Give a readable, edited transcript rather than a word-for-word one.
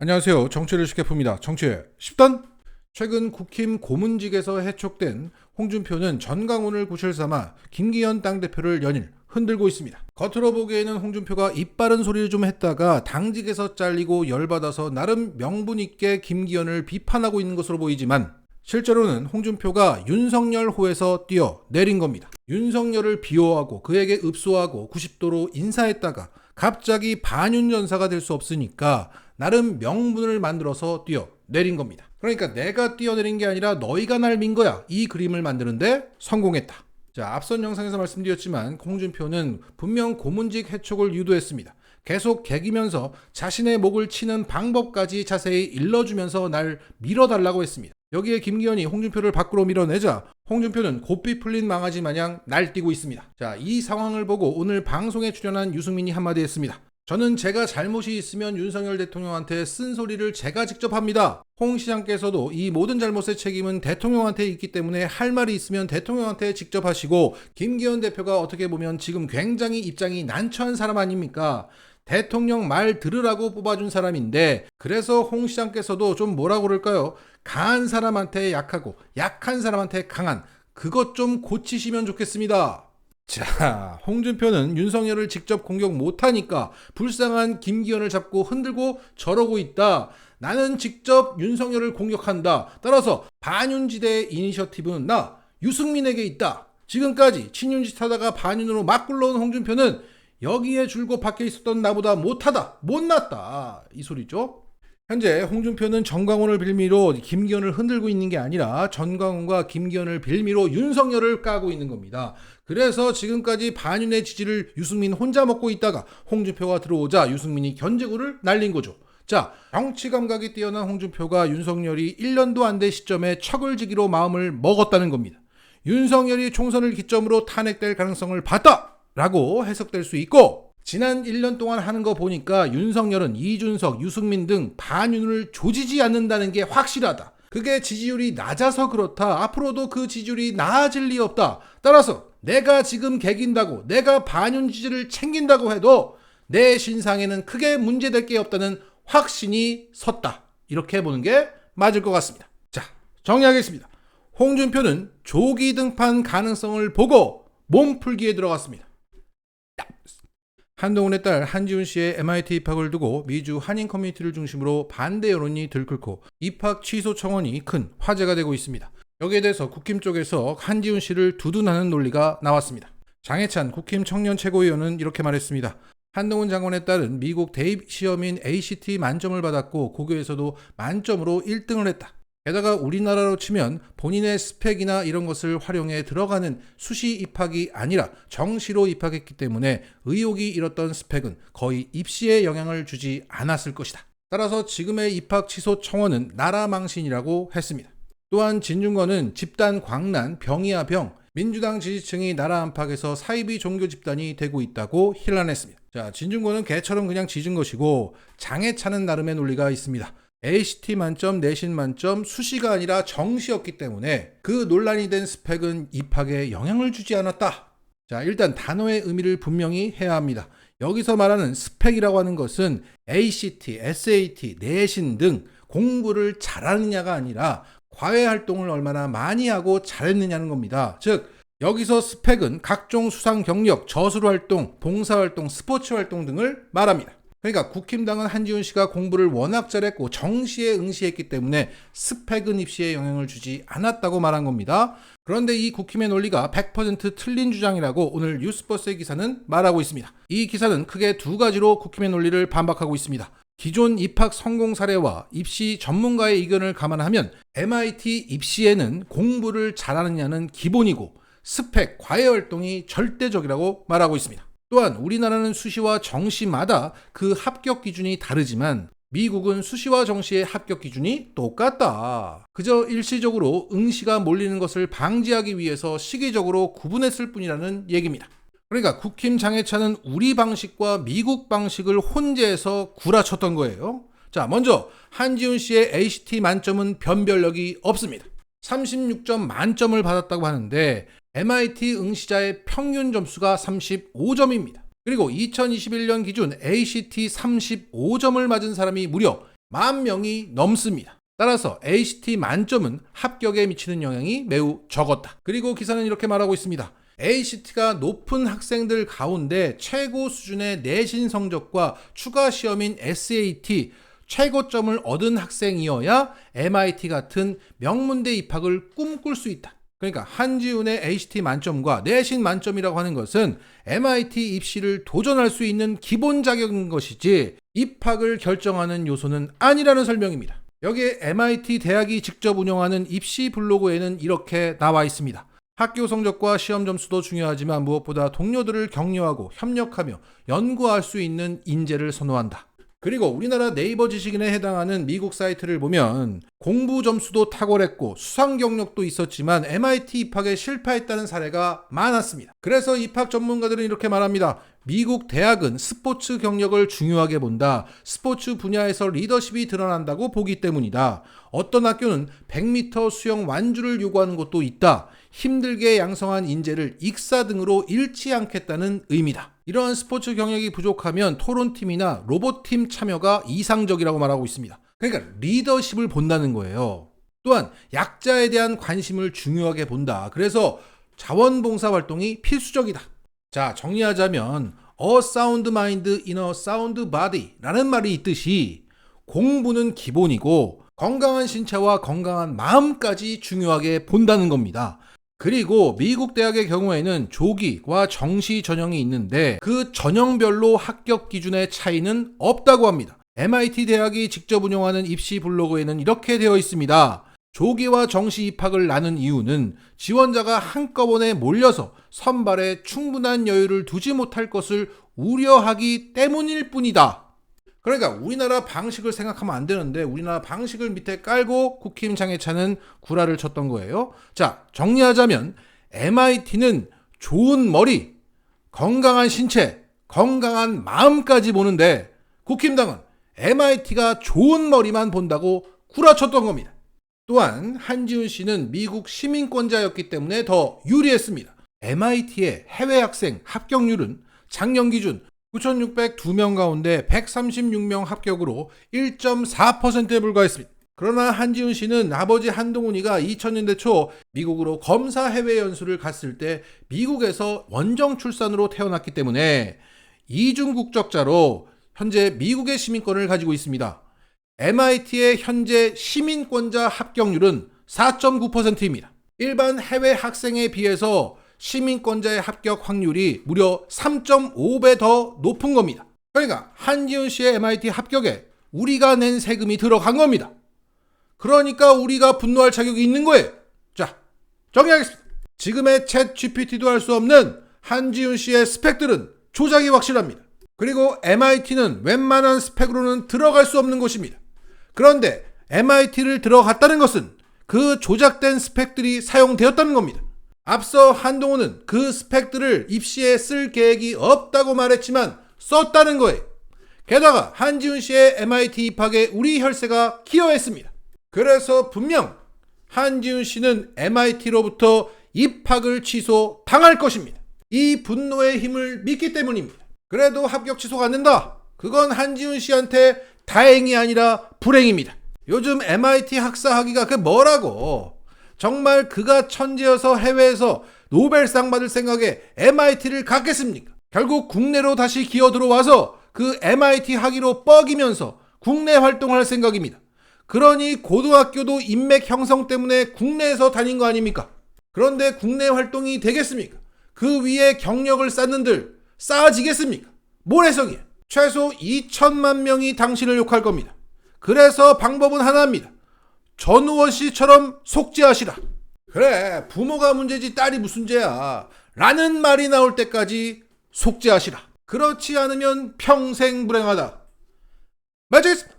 안녕하세요. 정치를 쉽게 풉니다. 정치의 10단! 최근 국힘 고문직에서 해촉된 홍준표는 전광훈을 구실 삼아 김기현 당대표를 연일 흔들고 있습니다. 겉으로 보기에는 홍준표가 입 바른 소리를 좀 했다가 당직에서 잘리고 열받아서 나름 명분 있게 김기현을 비판하고 있는 것으로 보이지만 실제로는 홍준표가 윤석열 호에서 뛰어내린 겁니다. 윤석열을 비호하고 그에게 읍소하고 90도로 인사했다가 갑자기 반윤 전사가 될 수 없으니까 나름 명분을 만들어서 뛰어내린 겁니다. 그러니까 내가 뛰어내린 게 아니라 너희가 날 민 거야. 이 그림을 만드는데 성공했다. 자, 앞선 영상에서 말씀드렸지만 홍준표는 분명 고문직 해촉을 유도했습니다. 계속 개기면서 자신의 목을 치는 방법까지 자세히 일러주면서 날 밀어달라고 했습니다. 여기에 김기현이 홍준표를 밖으로 밀어내자 홍준표는 고삐 풀린 망아지 마냥 날뛰고 있습니다. 자, 이 상황을 보고 오늘 방송에 출연한 유승민이 한마디 했습니다. 저는 제가 잘못이 있으면 윤석열 대통령한테 쓴소리를 제가 직접 합니다. 홍 시장께서도 이 모든 잘못의 책임은 대통령한테 있기 때문에 할 말이 있으면 대통령한테 직접 하시고, 김기현 대표가 어떻게 보면 지금 굉장히 입장이 난처한 사람 아닙니까? 대통령 말 들으라고 뽑아준 사람인데, 그래서 홍 시장께서도 좀 뭐라고 그럴까요? 강한 사람한테 약하고 약한 사람한테 강한, 그것 좀 고치시면 좋겠습니다. 자, 홍준표는 윤석열을 직접 공격 못하니까 불쌍한 김기현을 잡고 흔들고 저러고 있다. 나는 직접 윤석열을 공격한다. 따라서 반윤지대의 이니셔티브는 나 유승민에게 있다. 지금까지 친윤짓 하다가 반윤으로 막 굴러온 홍준표는 여기에 줄고 밖에 있었던 나보다 못하다, 못났다, 이 소리죠. 현재 홍준표는 전광훈을 빌미로 김기현을 흔들고 있는 게 아니라 전광훈과 김기현을 빌미로 윤석열을 까고 있는 겁니다. 그래서 지금까지 반윤의 지지를 유승민 혼자 먹고 있다가 홍준표가 들어오자 유승민이 견제구를 날린 거죠. 자, 정치 감각이 뛰어난 홍준표가 윤석열이 1년도 안 된 시점에 척을 지기로 마음을 먹었다는 겁니다. 윤석열이 총선을 기점으로 탄핵될 가능성을 봤다라고 해석될 수 있고, 지난 1년 동안 하는 거 보니까 윤석열은 이준석, 유승민 등 반윤을 조지지 않는다는 게 확실하다. 그게 지지율이 낮아서 그렇다. 앞으로도 그 지지율이 나아질 리 없다. 따라서 내가 지금 개긴다고, 내가 반윤 지지를 챙긴다고 해도 내 신상에는 크게 문제될 게 없다는 확신이 섰다. 이렇게 보는 게 맞을 것 같습니다. 자, 정리하겠습니다. 홍준표는 조기 등판 가능성을 보고 몸풀기에 들어갔습니다. 한동훈의 딸 한지훈 씨의 MIT 입학을 두고 미주 한인 커뮤니티를 중심으로 반대 여론이 들끓고 입학 취소 청원이 큰 화제가 되고 있습니다. 여기에 대해서 국힘 쪽에서 한지훈 씨를 두둔하는 논리가 나왔습니다. 장해찬 국힘 청년 최고위원은 이렇게 말했습니다. 한동훈 장관의 딸은 미국 대입 시험인 ACT 만점을 받았고 고교에서도 만점으로 1등을 했다. 게다가 우리나라로 치면 본인의 스펙이나 이런 것을 활용해 들어가는 수시 입학이 아니라 정시로 입학했기 때문에 의혹이 일었던 스펙은 거의 입시에 영향을 주지 않았을 것이다. 따라서 지금의 입학 취소 청원은 나라 망신이라고 했습니다. 또한 진중권은 집단 광란, 병이야 병, 민주당 지지층이 나라 안팎에서 사이비 종교 집단이 되고 있다고 힐난했습니다. 자, 진중권은 개처럼 그냥 짖은 것이고, 장애차는 나름의 논리가 있습니다. ACT 만점, 내신 만점, 수시가 아니라 정시였기 때문에 그 논란이 된 스펙은 입학에 영향을 주지 않았다. 자, 일단 단어의 의미를 분명히 해야 합니다. 여기서 말하는 스펙이라고 하는 것은 ACT, SAT, 내신 등 공부를 잘하느냐가 아니라 과외 활동을 얼마나 많이 하고 잘했느냐는 겁니다. 즉, 여기서 스펙은 각종 수상 경력, 저술 활동, 봉사 활동, 스포츠 활동 등을 말합니다. 그러니까 국힘당은 한지훈 씨가 공부를 워낙 잘했고 정시에 응시했기 때문에 스펙은 입시에 영향을 주지 않았다고 말한 겁니다. 그런데 이 국힘의 논리가 100% 틀린 주장이라고 오늘 뉴스버스의 기사는 말하고 있습니다. 이 기사는 크게 두 가지로 국힘의 논리를 반박하고 있습니다. 기존 입학 성공 사례와 입시 전문가의 의견을 감안하면 MIT 입시에는 공부를 잘하느냐는 기본이고 스펙, 과외 활동이 절대적이라고 말하고 있습니다. 또한 우리나라는 수시와 정시마다 그 합격 기준이 다르지만 미국은 수시와 정시의 합격 기준이 똑같다. 그저 일시적으로 응시가 몰리는 것을 방지하기 위해서 시기적으로 구분했을 뿐이라는 얘기입니다. 그러니까 국힘 장해찬은 우리 방식과 미국 방식을 혼재해서 구라쳤던 거예요. 자, 먼저 한지훈 씨의 ACT 만점은 변별력이 없습니다. 36점 만점을 받았다고 하는데 MIT 응시자의 평균 점수가 35점입니다. 그리고 2021년 기준 ACT 35점을 맞은 사람이 무려 10,000명이 넘습니다. 따라서 ACT 만점은 합격에 미치는 영향이 매우 적었다. 그리고 기사는 이렇게 말하고 있습니다. ACT가 높은 학생들 가운데 최고 수준의 내신 성적과 추가 시험인 SAT 최고점을 얻은 학생이어야 MIT 같은 명문대 입학을 꿈꿀 수 있다. 그러니까 한지훈의 ACT 만점과 내신 만점이라고 하는 것은 MIT 입시를 도전할 수 있는 기본 자격인 것이지 입학을 결정하는 요소는 아니라는 설명입니다. 여기에 MIT 대학이 직접 운영하는 입시 블로그에는 이렇게 나와 있습니다. 학교 성적과 시험 점수도 중요하지만 무엇보다 동료들을 격려하고 협력하며 연구할 수 있는 인재를 선호한다. 그리고 우리나라 네이버 지식인에 해당하는 미국 사이트를 보면 공부 점수도 탁월했고 수상 경력도 있었지만 MIT 입학에 실패했다는 사례가 많았습니다. 그래서 입학 전문가들은 이렇게 말합니다. 미국 대학은 스포츠 경력을 중요하게 본다. 스포츠 분야에서 리더십이 드러난다고 보기 때문이다. 어떤 학교는 100m 수영 완주를 요구하는 곳도 있다. 힘들게 양성한 인재를 익사 등으로 잃지 않겠다는 의미다. 이러한 스포츠 경력이 부족하면 토론팀이나 로봇팀 참여가 이상적이라고 말하고 있습니다. 그러니까 리더십을 본다는 거예요. 또한 약자에 대한 관심을 중요하게 본다. 그래서 자원봉사 활동이 필수적이다. 자, 정리하자면 A sound mind in a sound body 라는 말이 있듯이 공부는 기본이고 건강한 신체와 건강한 마음까지 중요하게 본다는 겁니다. 그리고 미국 대학의 경우에는 조기와 정시 전형이 있는데 그 전형별로 합격 기준의 차이는 없다고 합니다. MIT 대학이 직접 운영하는 입시 블로그에는 이렇게 되어 있습니다. 조기와 정시 입학을 나눈 이유는 지원자가 한꺼번에 몰려서 선발에 충분한 여유를 두지 못할 것을 우려하기 때문일 뿐이다. 그러니까 우리나라 방식을 생각하면 안 되는데 우리나라 방식을 밑에 깔고 국힘 장해찬은 구라를 쳤던 거예요. 자, 정리하자면 MIT는 좋은 머리, 건강한 신체, 건강한 마음까지 보는데 국힘당은 MIT가 좋은 머리만 본다고 구라쳤던 겁니다. 또한 한지훈 씨는 미국 시민권자였기 때문에 더 유리했습니다. MIT의 해외 학생 합격률은 작년 기준 9,602명 가운데 136명 합격으로 1.4%에 불과했습니다. 그러나 한지훈 씨는 아버지 한동훈이가 2000년대 초 미국으로 검사 해외 연수를 갔을 때 미국에서 원정 출산으로 태어났기 때문에 이중 국적자로 현재 미국의 시민권을 가지고 있습니다. MIT의 현재 시민권자 합격률은 4.9%입니다. 일반 해외 학생에 비해서 시민권자의 합격 확률이 무려 3.5배 더 높은 겁니다. 그러니까 한지훈 씨의 MIT 합격에 우리가 낸 세금이 들어간 겁니다. 그러니까 우리가 분노할 자격이 있는 거예요. 자, 정리하겠습니다. 지금의 챗 GPT도 할 수 없는 한지훈 씨의 스펙들은 조작이 확실합니다. 그리고 MIT는 웬만한 스펙으로는 들어갈 수 없는 곳입니다. 그런데 MIT를 들어갔다는 것은 그 조작된 스펙들이 사용되었다는 겁니다. 앞서 한동훈은 그 스펙들을 입시에 쓸 계획이 없다고 말했지만 썼다는 거예요. 게다가 한지훈 씨의 MIT 입학에 우리 혈세가 기여했습니다. 그래서 분명 한지훈 씨는 MIT로부터 입학을 취소당할 것입니다. 이 분노의 힘을 믿기 때문입니다. 그래도 합격 취소가 안 된다. 그건 한지훈 씨한테 다행이 아니라 불행입니다. 요즘 MIT 학사학위가 그 뭐라고. 정말 그가 천재여서 해외에서 노벨상 받을 생각에 MIT를 갔겠습니까? 결국 국내로 다시 기어 들어와서 그 MIT 학위로 뻐기면서 국내 활동할 생각입니다. 그러니 고등학교도 인맥 형성 때문에 국내에서 다닌 거 아닙니까? 그런데 국내 활동이 되겠습니까? 그 위에 경력을 쌓는들 쌓아지겠습니까? 모래성이야. 최소 2천만 명이 당신을 욕할 겁니다. 그래서 방법은 하나입니다. 전우원 씨처럼 속죄하시라. 그래, 부모가 문제지 딸이 무슨 죄야 라는 말이 나올 때까지 속죄하시라. 그렇지 않으면 평생 불행하다. 마치겠습니다.